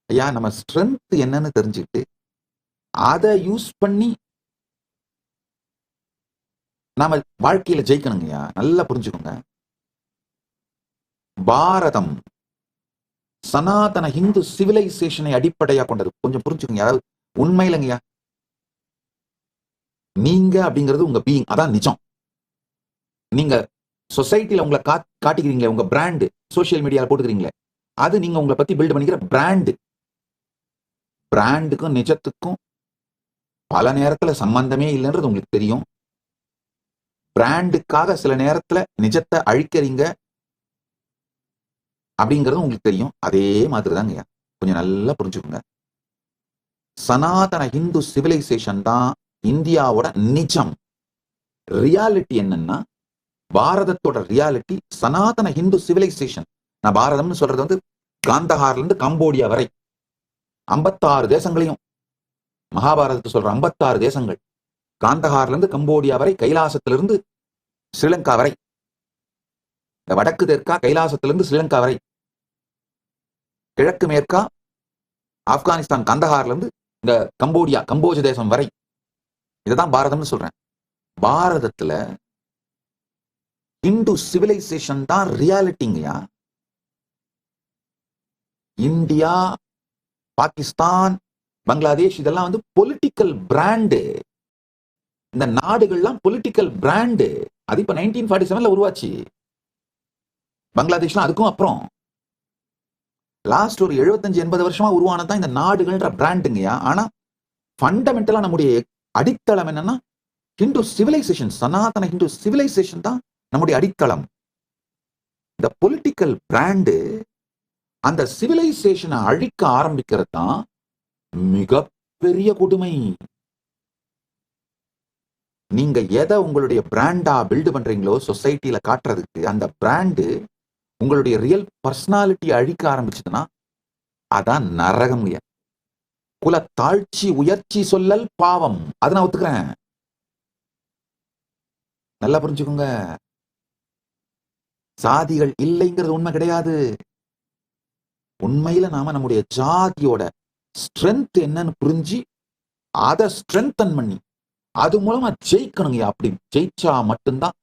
ஐயா நம்ம ஸ்ட்ரென்த் என்னன்னு தெரிஞ்சுக்கிட்டு அதை யூஸ் பண்ணி நாம வாழ்க்கையில ஜெயிக்கணுங்கய்யா. நல்லா புரிஞ்சுக்கோங்க. பாரதம் சனாதன ஹிந்து சிவிலைசேஷனை அடிப்படையா கொண்டது. கொஞ்சம் புரிஞ்சுக்கோங்க. அதாவது உண்மையிலங்கய்யா, நீங்க அப்படிங்கிறது உங்க பீயிங், அதான் நிஜம். நீங்க சொசைட்டில உங்களை காட்டிக்கிறீங்களே, உங்க பிராண்ட் சோசியல் மீடியால போட்டுக்கிறீங்களே, அது நீங்க உங்களை பத்தி பில்ட் பண்ணிக்கிற பிராண்ட். பிராண்டுக்கும் நிஜத்துக்கும் பல நேரத்துல சம்பந்தமே இல்லைன்றது உங்களுக்கு தெரியும். பிராண்டுக்காக சில நேரத்துல நிஜத்தை அழிக்கிறீங்க அப்படிங்கிறது உங்களுக்கு தெரியும். அதே மாதிரிதாங்க. கொஞ்சம் நல்லா புரிஞ்சுக்கோங்க. சனாதன ஹிந்து சிவிலைசேஷன் தான் இந்தியாவோட நிஜம். ரியாலிட்டி என்னன்னா, பாரதத்தோட ரியாலிட்டி சனாதன ஹிந்து சிவிலைசேஷன். நான் பாரதம்னு சொல்றது வந்து காந்தஹார்ல இருந்து கம்போடியா வரை 56 தேசங்களையும், மகாபாரதத்தை சொல்ற 56 தேசங்கள், காந்தஹார்ல இருந்து கம்போடியா வரை, கைலாசத்திலிருந்து ஸ்ரீலங்கா வரை, இந்த வடக்கு தெற்கா கைலாசத்திலிருந்து ஸ்ரீலங்கா வரை, கிழக்கு மேற்கா ஆப்கானிஸ்தான் கந்தஹார்ல இருந்து இந்த கம்போஜ தேசம் வரை, இதுதான் பாரதம்னு சொல்றேன். பாரதத்துல இந்து சிவிலைசேஷன் தான் ரியாலிட்டிங்கயா. இந்தியா, பாகிஸ்தான், பங்களாதேஷ் இதெல்லாம் வந்து பொலிட்டிக்கல் பிராண்டு. இந்த நாடுகள்லாம் பொலிட்டிக்கல் பிராண்டு. அது இப்ப 1947 உருவாச்சு. பங்களாதேஷ்லாம் அதுக்கும் அப்புறம் லாஸ்ட் ஒரு 75-80 வருஷமா உருவானதான் இந்த நாடுகள்ன்ற பிராண்டுங்கயா. ஆனா ஃபண்டமெண்டலா நம்முடைய அடித்தளம் என்னன்னா ஹிந்து சிவிலைசேஷன், சனாதன ஹிந்து சிவிலைசேஷன் தான் நம்முடைய அடித்தளம். இந்த பொலிட்டிக்கல் பிராண்டு அந்த சிவிலைசேஷனை அழிக்க ஆரம்பிக்கிறது தான் மிகப்பெரிய கொடுமை. நீங்க எதை உங்களுடைய பிராண்டா பில்டு பண்றீங்களோ சொசைட்டில காட்டுறதுக்கு, அந்த பிராண்டு உங்களுடைய ரியல் பர்சனாலிட்டி அழிக்க ஆரம்பிச்சதுன்னா அதான் நரகம். குல தாழ்ச்சி உயர்ச்சி சொல்லல் பாவம், அதை நான் ஒத்துக்கிறேன். நல்லா புரிஞ்சுக்கோங்க. சாதிகள் இல்லைங்கிறது உண்மை கிடையாது. உண்மையில நாம நம்முடைய ஜாதியோட ஸ்ட்ரென்த் என்னன்னு புரிஞ்சு அதை ஸ்ட்ரென்தன் பண்ணி அது மூலமா ஜெயிக்கணுங்க. அப்படி ஜெயிச்சா மட்டும்தான்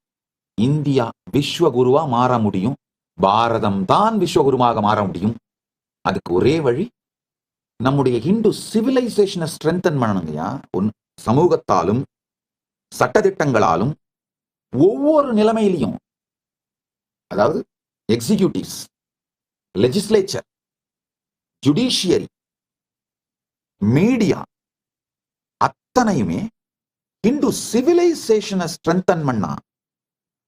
இந்தியா விஸ்வகுருவா மாற முடியும். பாரதம் தான் விஸ்வகுருவாக மாற முடியும். அதுக்கு ஒரே வழி நம்முடைய ஹிந்து சிவிலைசேஷனை ஸ்ட்ரென்தன் பண்ணணுங்கய்யா. சமூகத்தாலும் சட்டதிட்டங்களாலும் ஒவ்வொரு நிலைமையிலையும், அதாவது எக்ஸிகியூட்டிவ்ஸ், லெஜிஸ்லேச்சர், ஜுடிஷியரி, மீடியா அத்தனையுமே ஹிந்து சிவிலைசேஷனை ஸ்ட்ரென்தன் பண்ணா,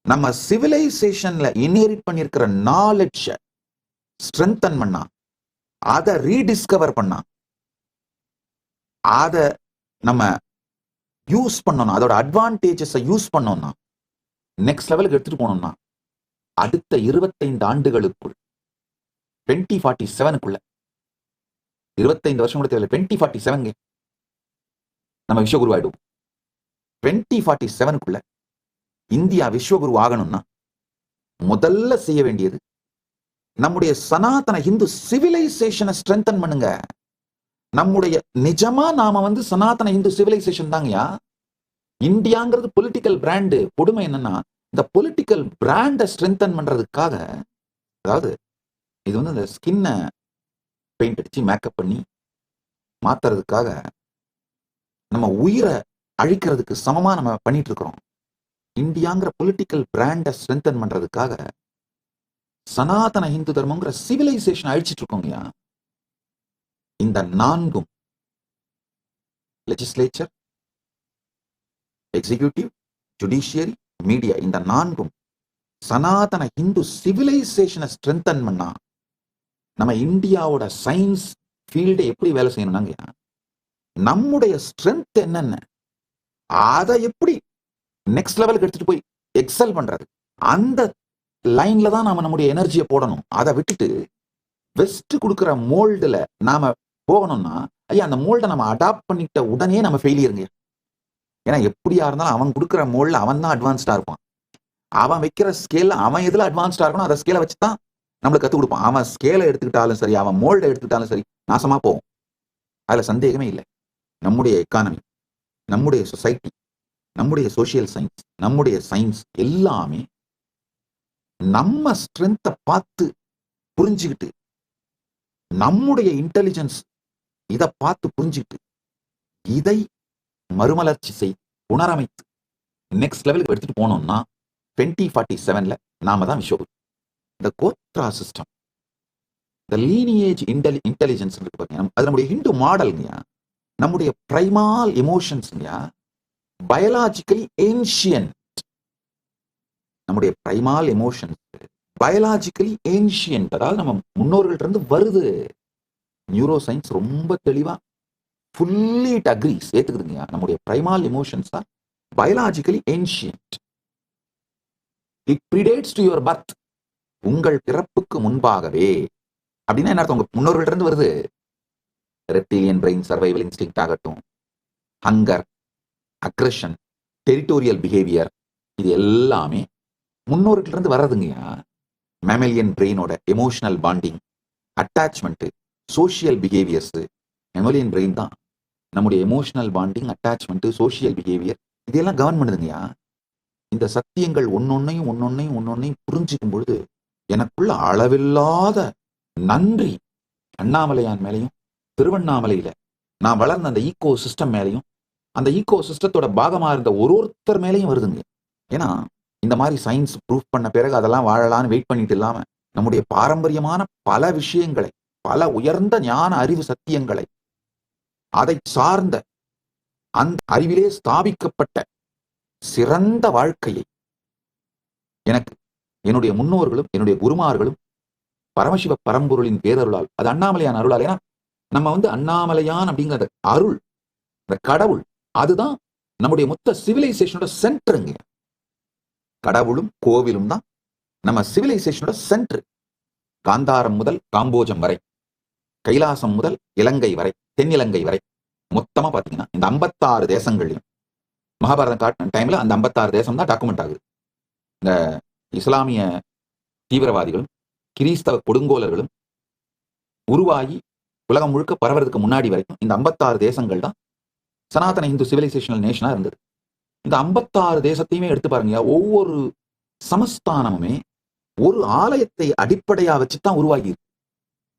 நம்ம சிவிலைசேஷன்ல இன்ஹெரிட் பண்ணிருக்கிற நாலேஜ் ஸ்ட்ரென்தன் பண்ணா, அதை ரீடிஸ்கவர் பண்ணா, அதை நம்ம யூஸ் பண்ணணும், அதோட அட்வான்டேஜஸ் யூஸ் பண்ணோம்னா, நெக்ஸ்ட் லெவலுக்கு எடுத்துட்டு போனோம்னா, அடுத்த 25 ஆண்டுகளுக்குள் 2047க்குள்ள, 25 வருஷம் கூட தேவையில்லை, 2047 நம்ம விஸ்வகுரு ஆயிடுவோம். 2047க்குள்ள இந்தியா விஸ்வகுரு ஆகணும்னா முதல்ல செய்ய வேண்டியது நம்முடைய சனாதன ஹிந்து சிவிலைசேஷனை ஸ்ட்ரென்தன் பண்ணுங்க. நம்முடைய நிஜமா நாம வந்து சனாதன ஹிந்து சிவிலைசேஷன் தாங்கயா. இந்தியாங்கிறது பொலிட்டிக்கல் பிராண்டு. கொடுமை என்னன்னா, இந்த பொலிட்டிக்கல் பிராண்டை ஸ்ட்ரென்தன் பண்றதுக்காக, அதாவது இது வந்து இந்த ஸ்கின்னை பெயிண்ட் அடிச்சு மேக்கப் பண்ணி மாத்துறதுக்காக நம்ம உயிரை அழிக்கிறதுக்கு சமமா நம்ம பண்ணிட்டு இருக்கிறோம். இந்தியாங்கிற பொலிட்டிக்கல் பிராண்டை ஸ்ட்ரென்தன் பண்றதுக்காக சனாதன ஹிந்து தர்மங்கிற சிவிலைசேஷன் அழிச்சிட்டு இருக்கோங்கயா. இந்த நான்கும், லெஜிஸ்லேச்சர், எக்ஸிகியூட்டிவ், ஜுடிஷியரி, மீடியா, இந்த நான்கும் சனாதன ஹிந்து சிவிலைசேஷனை ஸ்ட்ரென்தன் பண்ணா நம்ம இந்தியாவோட சயின்ஸ் ஃபீல்டு எப்படி வேலை செய்யணும்னாங்க, நம்முடைய ஸ்ட்ரென்த் என்னென்ன அதை எப்படி நெக்ஸ்ட் லெவலுக்கு எடுத்துட்டு போய் எக்ஸல் பண்றது, அந்த லைன்ல தான் நாம நம்முடைய எனர்ஜியை போடணும். அதை விட்டுட்டு வெஸ்ட் கொடுக்குற மோல்டுல நாம போகணும்னா, ஐயா அந்த மோல்டை நம்ம அடாப்ட் பண்ணிட்ட உடனே நம்ம ஃபெயிலியருங்க. ஏன்னா எப்படியா இருந்தாலும் அவன் கொடுக்குற மோல்ட்ல அவன் தான் அட்வான்ஸ்டா இருப்பான். அவன் வைக்கிற ஸ்கேல்ல அவன் எதுல அட்வான்ஸ்டா இருக்கணும், அதை ஸ்கேலை வச்சுதான் நம்மளுக்கு கற்றுக் கொடுப்பான். அவன் ஸ்கேலை எடுத்துக்கிட்டாலும் சரி, அவன் மோல்டை எடுத்துக்கிட்டாலும் சரி, நாசமா போகும். அதுல சந்தேகமே இல்லை. நம்முடைய எக்கானமி, நம்முடைய சொசைட்டி, நம்முடைய சோசியல் சயின்ஸ், நம்முடைய சயின்ஸ் எல்லாமே நம்ம ஸ்ட்ரென்த்தை பார்த்து புரிஞ்சுக்கிட்டு, நம்முடைய இன்டெலிஜென்ஸ் இதை பார்த்து புரிஞ்சுக்கிட்டு, இதை மறுமலர்ச்சி செய் புனரமைத்து நெக்ஸ்ட் லெவலுக்கு எடுத்துட்டு போனோம்னா 2047 நாம தான் விஸ்வகுரு. இந்த கோத்ரா சிஸ்டம், இந்த லீனியேஜ் இன்டெலிஜென்ஸ் இருக்கு பாருங்க, அது நம்முடைய ஹிந்து மாடல்ங்க. நம்முடைய பிரைமால் எமோஷன்ஸ்ங்க பயாலாஜிக்கலி ஏன்ஷியன்ட். நம்முடைய பிரைமால் எமோஷன்ஸ் பயாலாஜிக்கலி ஏன்ஷியன்ட், அதாவது நம்ம முன்னோர்கள்ட்ட இருந்து வருது. நியூரோ சயின்ஸ் ரொம்ப தெளிவா ஃபுல்லி இட் அக்ரீஸ், ஏத்துக்குதுங்க. நம்முடைய primal emotions are biologically ancient. It predates to your birth. உங்கள் பிறப்புக்கு முன்பாகவே. அப்படின்னா என்ன அர்த்தம்? உங்க முன்னோர்கள்ட்ட இருந்து வருது. ரெப்டிலியன் பிரெயின் சர்வைவல் இன்ஸ்டிங்க்ட் ஆகட்டும், ஹங்கர், அக்ரெஷன், டெரிட்டோரியல் பிஹேவியர், இது எல்லாமே முன்னோர்கள்ட்ட இருந்து வர்றதுங்கய்யா. மேமலியன் பிரெயினோட emotional bonding, attachment, social behaviours, mammalian brain தான் நம்முடைய emotional bonding, attachment, social behaviour இதெல்லாம் கவர்ன் பண்ணுதுங்கய்யா. இந்த சத்தியங்கள் ஒன்னொன்னையும் புரிஞ்சுக்கும் பொழுது எனக்குள்ள அளவில்லாத நன்றி அண்ணாமலையான் மேலையும், திருவண்ணாமலையில நான் வளர்ந்த அந்த ஈகோ சிஸ்டம் மேலையும், அந்த ஈகோ சிஸ்டத்தோட பாகமா இருந்த ஒருத்தர் மேலையும் வருதுங்க. ஏன்னா இந்த மாதிரி சயின்ஸ் ப்ரூஃப் பண்ண பிறகு அதெல்லாம் வாழலான்னு வெயிட் பண்ணிட்டு இல்லாம, நம்முடைய பாரம்பரியமான பல விஷயங்களை, பல உயர்ந்த ஞான அறிவு சத்தியங்களை, அதை சார்ந்த அந்த அறிவிலே ஸ்தாபிக்கப்பட்ட சிறந்த வாழ்க்கையை எனக்கு என்னுடைய முன்னோர்களும் என்னுடைய குருமார்களும் பரமசிவ பரம்பொருளின் பேரருளால், அது அண்ணாமலையான் அருளால். ஏன்னா நம்ம அண்ணாமலையான் அப்படிங்கிற அருள், இந்த கடவுள், அதுதான் நம்முடைய மொத்த சிவிலைசேஷனோட சென்டருங்க. கடவுளும் கோவிலும் தான் நம்ம சிவிலைசேஷனோட சென்டர். காந்தாரம் முதல் காம்போஜம் வரை, கைலாசம் முதல் இலங்கை வரை, தென்னிலங்கை வரை, மொத்தமா பாத்தீங்கன்னா இந்த 56 தேசங்களையும் மகாபாரதம் காட்டின டைம்ல அந்த 56 தேசம் தான் டாக்குமெண்ட் ஆகுது. இந்த இஸ்லாமிய தீவிரவாதிகளும் கிறிஸ்தவ கொடுங்கோலர்களும் உருவாகி உலகம் முழுக்க பரவறதுக்கு முன்னாடி வரைக்கும் இந்த 56 தேசங்கள் தான் சனாதன இந்து சிவிலைசேஷனல் நேஷனா இருந்தது. இந்த 56 தேசத்தையுமே எடுத்து பாருங்க, ஒவ்வொரு சமஸ்தானமுமே ஒரு ஆலயத்தை அடிப்படையா வச்சுதான் உருவாகி இருக்கு.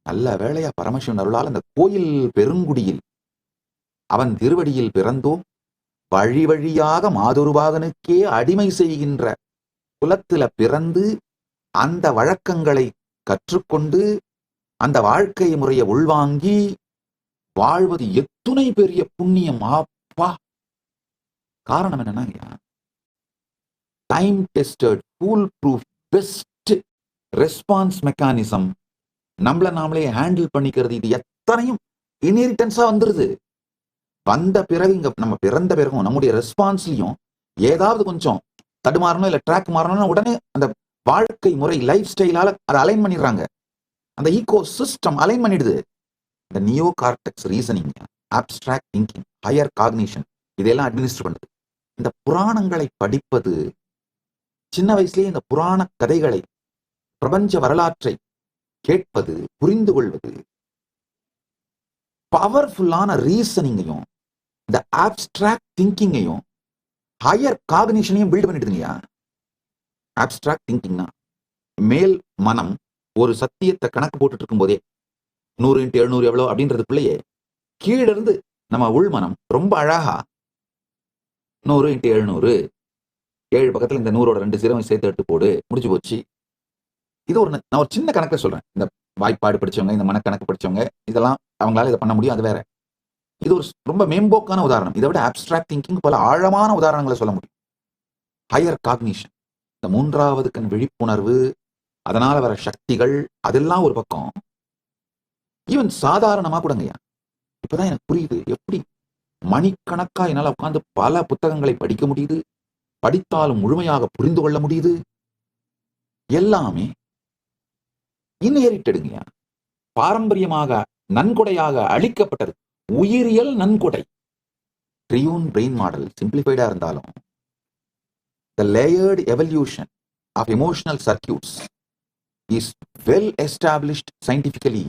நல்ல வேளையா பரமசிவன் அருளால் அந்த கோயில் பெருங்குடியில் அவன் திருவடியில் பிறந்தோம், வழி வழியாக மாதுருபாகனுக்கே அடிமை செய்கின்ற குலத்துல பிறந்து அந்த வழக்கங்களை கற்றுக்கொண்டு அந்த வாழ்க்கை முறையை உள்வாங்கி வாழ்வது எத்துணை பெரிய புண்ணியம். ஆப்பா! காரணம் என்னன்னா, time tested, fool proof, best response mechanism, நம்மள நாமளே ஹேண்டில் பண்ணிக்கிறது, இது எத்தனையும் இன்ஹெரிட்டன்ஸா வந்துருது. வந்த பிறகு இங்க நம்ம பிறந்த பிறகும் நம்முடைய ரெஸ்பான்ஸ்லயும் ஏதாவது கொஞ்சம் தடுமாறணும் இல்ல ட்ராக் மாறணும்னா உடனே அந்த வாழ்க்கை முறை லைஃப் ஸ்டைலால அதை அலைன் பண்ணிடுறாங்க. அந்த ஈகோ சிஸ்டம் அலைன் பண்ணிடுது. இந்த neo cortex reasoning, abstract thinking, higher cognition இதெல்லாம் அட்மினிஸ்டர் பண்ணுது. இந்த புராணங்களை படிப்பது, சின்ன வயசுலயே இந்த புராண கதைகளை, பிரபஞ்ச வரலாற்றை கேட்பது, புரிந்து கொள்வது, பவர்ஃபுல்லான ரீசனிங்கையும் இந்த அப்டிராக்ட் திங்கிங்கையும் ஹையர் காக்னிஷனையும் பில்ட் பண்ணிடுதுங்கய்யா. அப்டிராக்ட் திங்கிங்னா மேல் மனம் ஒரு சத்தியத்தை கணக்கு போட்டுட்டு இருக்கும் போதே 100 × 700 எவ்வளோ அப்படின்றதுக்குள்ளேயே கீழே இருந்து நம்ம உள்மனம் ரொம்ப அழகா 100 × 700, 7 பக்கத்துல இந்த 100ஓட 2 0 சேர்த்து எடுத்து போடு, முடிச்சு போச்சு. இது நான் ஒரு சின்ன கணக்கை சொல்றேன். இந்த வாய்ப்பாடு படிச்சவங்க, இந்த மனக்கணக்கு படிச்சவங்க, இதெல்லாம் அவங்களால இதை பண்ண முடியும், அது வேற. இது ஒரு ரொம்ப மேம்போக்கான உதாரணம். இதை விட அப்டிராக்ட் திங்கிங் பல ஆழமான உதாரணங்களை சொல்ல முடியும். ஹையர் காக்னிஷன், இந்த மூன்றாவது கண் விழிப்புணர்வு, அதனால வர சக்திகள், அதெல்லாம் ஒரு பக்கம். ஈவன் சாதாரணமா கூடங்கய்யா, இப்பதான் எனக்கு புரியுது எப்படி மணிக்கணக்கா என்னால உட்கார்ந்து பல புத்தகங்களை படிக்க முடியுது, படித்தாலும் முழுமையாக புரிந்து கொள்ள முடியுது. எல்லாமே இன்ஹெரிட்டடுங்கய்யா, பாரம்பரியமாக நன்கொடையாக அளிக்கப்பட்டது. உயிரியல் நன்கொடை. ட்ரியூன் பிரெயின் மாடல் சிம்பிளிஃபைடா இருந்தாலும் the layered evolution of emotional circuits is well established scientifically.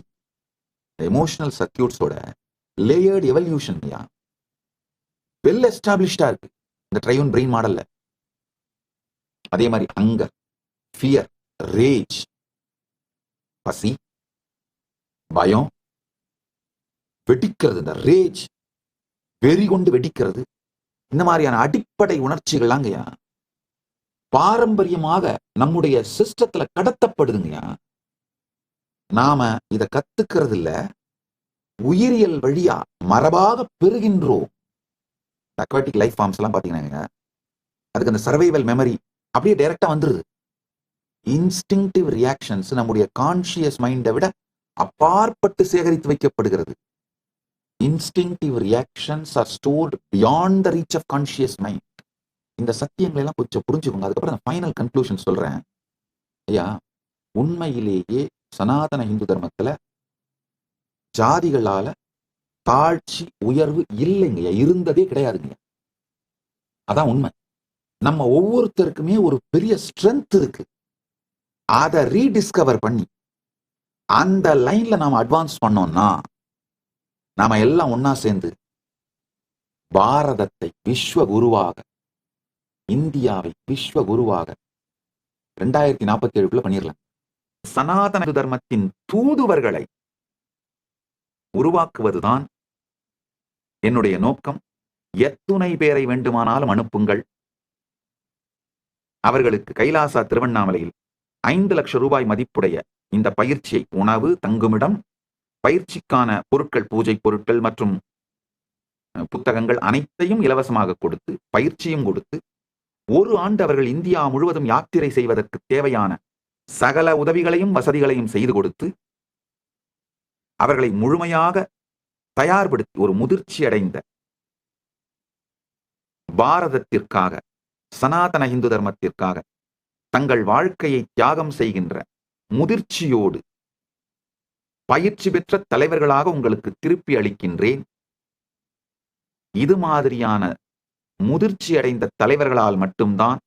Emotional சர்க்கியூட்ஸோட லேயர்டு எவல்யூஷன் வெல் எஸ்டாப்ளிஷ்டா இருக்கு இந்த ட்ரையூன் பிரெயின் மாடல்ல. அதே மாதிரி அங்கர், ஃபியர், ரேஜ், பசி, பயம், வெடிக்கிறது, இந்த ரேஜ், வெறி கொண்டு வெடிக்கிறது, இந்த மாதிரியான அடிப்படை உணர்ச்சிகள்லாங்கய்யா பாரம்பரியமாக நம்முடைய சிஸ்டத்துல கடத்தப்படுதுங்கய்யா. நாம இத கத்துக்கிறது இல்ல, உயிரியல் வழியா மரபாக பெறுகின்றோம். அக்வாட்டிக் லைஃப் ஃபார்ம்ஸ் எல்லாம் பாத்தீங்கன்னா அதுக்கு அந்த சர்வைவல் மெமரி அப்படியே டைரக்டா வந்துருது. இன்ஸ்டிங்டிவ் ரியாக்ஷன்ஸ் நம்முடைய கான்சியஸ் மைண்டை விட அப்பாற்பட்டு சேகரித்து வைக்கப்படுகிறது. Instinctive reactions are stored beyond the reach of conscious mind. இந்த சத்தியங்களை எல்லாம் கொஞ்சம் புரிஞ்சுக்கோங்க. அதுக்கப்புறம் நான் ஃபைனல் கன்க்ளூஷன் சொல்றேன். ஐயா, உண்மையிலேயே சனாதன இந்து தர்மத்துல ஜாதிகளால தாழ்ச்சி உயர்வு இல்லைங்கய்யா, இருந்ததே கிடையாதுங்க. அதான் உண்மை. நம்ம ஒவ்வொருத்தருக்குமே ஒரு பெரிய ஸ்ட்ரென்த் இருக்கு. அதை ரீடிஸ்கவர் பண்ணி அந்த லைன்ல நாம அட்வான்ஸ் பண்ணோம்னா நாம எல்லாம் ஒன்னா சேர்ந்து பாரதத்தை விஸ்வ குருவாக, இந்தியாவை விஸ்வ குருவாக 2047 பண்ணிடலாம். சனாதன தர்மத்தின் தூதுவர்களை உருவாக்குவதுதான் என்னுடைய நோக்கம். எத்துணை பேரை வேண்டுமானாலும் அனுப்புங்கள். அவர்களுக்கு கைலாசா திருவண்ணாமலையில் 5 லட்சம் ரூபாய் மதிப்புடைய இந்த பயிற்சியை, உணவு, தங்குமிடம், பயிற்சிக்கான பொருட்கள், பூஜை பொருட்கள் மற்றும் புத்தகங்கள் அனைத்தையும் இலவசமாக கொடுத்து, பயிற்சியும் கொடுத்து, 1 ஆண்டு அவர்கள் இந்தியா முழுவதும் யாத்திரை செய்வதற்கு தேவையான சகல உதவிகளையும் வசதிகளையும் செய்து கொடுத்து அவர்களை முழுமையாக தயார்படுத்தி ஒரு முதிர்ச்சி அடைந்த பாரதத்திற்காக, சனாதன இந்து தர்மத்திற்காக தங்கள் வாழ்க்கையை தியாகம் செய்கின்ற முதிர்ச்சியோடு பயிற்சி பெற்ற தலைவர்களாக உங்களுக்கு திருப்பி அளிக்கின்றேன். இது மாதிரியான முதிர்ச்சி அடைந்த தலைவர்களால் மட்டும்தான்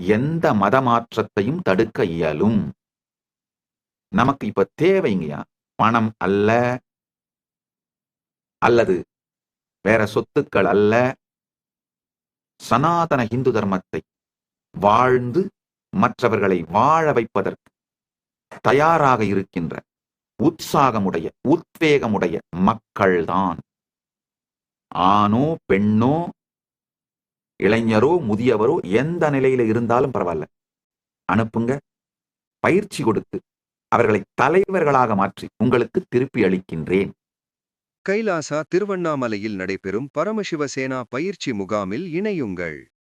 எந்த மத மாற்றத்தையும் தடுக்க இயலும். நமக்கு இப்ப தேவைங்கயா பணம் அல்ல, அல்லது வேற சொத்துக்கள் அல்ல. சனாதன இந்து தர்மத்தை வாழ்ந்து மற்றவர்களை வாழ வைப்பதற்கு தயாராக இருக்கின்ற உற்சாகமுடைய, உத்வேகமுடைய மக்கள்தான். ஆணோ பெண்ணோ இளைஞரோ முதியவரோ எந்த நிலையில இருந்தாலும் பரவாயில்ல, அனுப்புங்க. பயிற்சி கொடுத்து அவர்களை தலைவர்களாக மாற்றி உங்களுக்கு திருப்பி அளிக்கின்றேன். கைலாசா திருவண்ணாமலையில் நடைபெறும் பரமசிவசேனா பயிற்சி முகாமில் இணையுங்கள்.